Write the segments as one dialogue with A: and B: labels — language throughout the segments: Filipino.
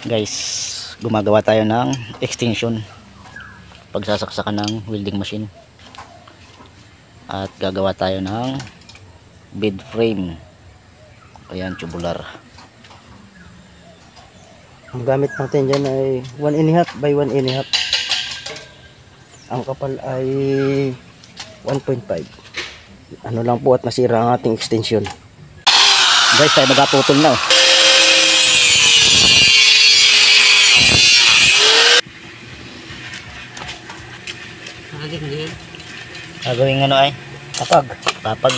A: Guys, gumagawa tayo ng extension pagsasaksakan ng welding machine, at gagawa tayo ng bed frame. Ayan, tubular.
B: Ang gamit natin dyan ay 1.5 by 1.5. Ang kapal ay 1.5. Ano lang po at nasira ang ating extension.
A: Guys, tayo magaputol na. Gagawin ano ay? Papag. Papag.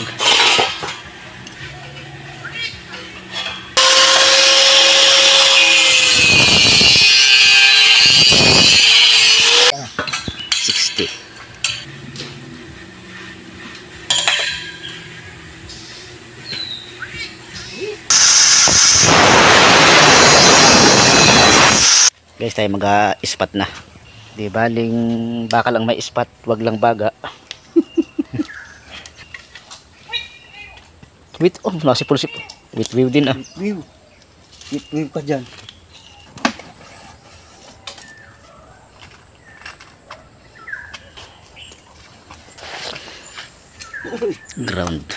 A: Guys, tayo mag-ispat na. Di baling baka lang may ispat, wag lang baga. Wait, oh, nasipul-sip. Wait, view din ah.
B: View. View ka dyan.
A: Ground.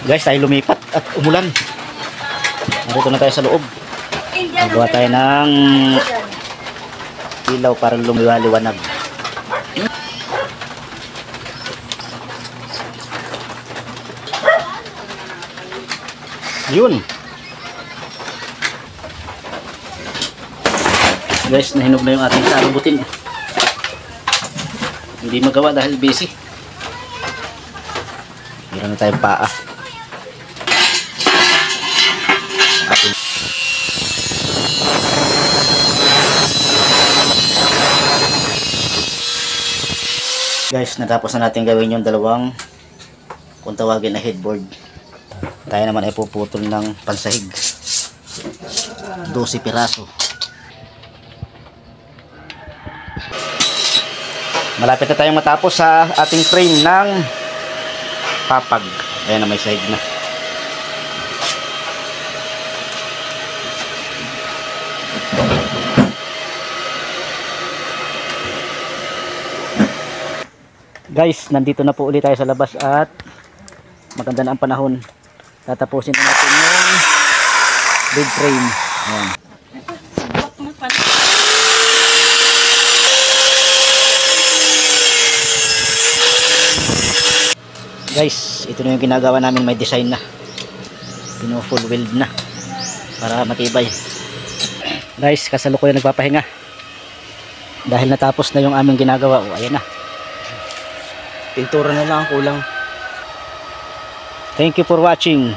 A: Guys, tayo lumipat at umulan. Narito na tayo sa loob. Magawa tayo ng ilaw para lumiwaliwanag. Yun. Guys, nahinog na yung ating salubutin. Hindi magawa dahil busy. Meron na tayong paa. Guys, natapos na natin gawin yung dalawang, kung tawagin na headboard. Tayo naman ay puputol ng pansahig. 12 piraso. Malapit na tayong matapos sa ating frame ng papag. Ayan na, may sahig na. Guys, nandito na po ulit tayo sa labas at maganda na ang panahon. Tatapusin na natin yung bed frame. Ayan. Guys, ito na yung ginagawa namin, may design na. Pino-full weld na para matibay. Guys, kasalukuyan nagpapahinga. Dahil natapos na yung aming ginagawa. O, ayan na.
B: Pintura na lang ang kulang.
A: Thank you for watching.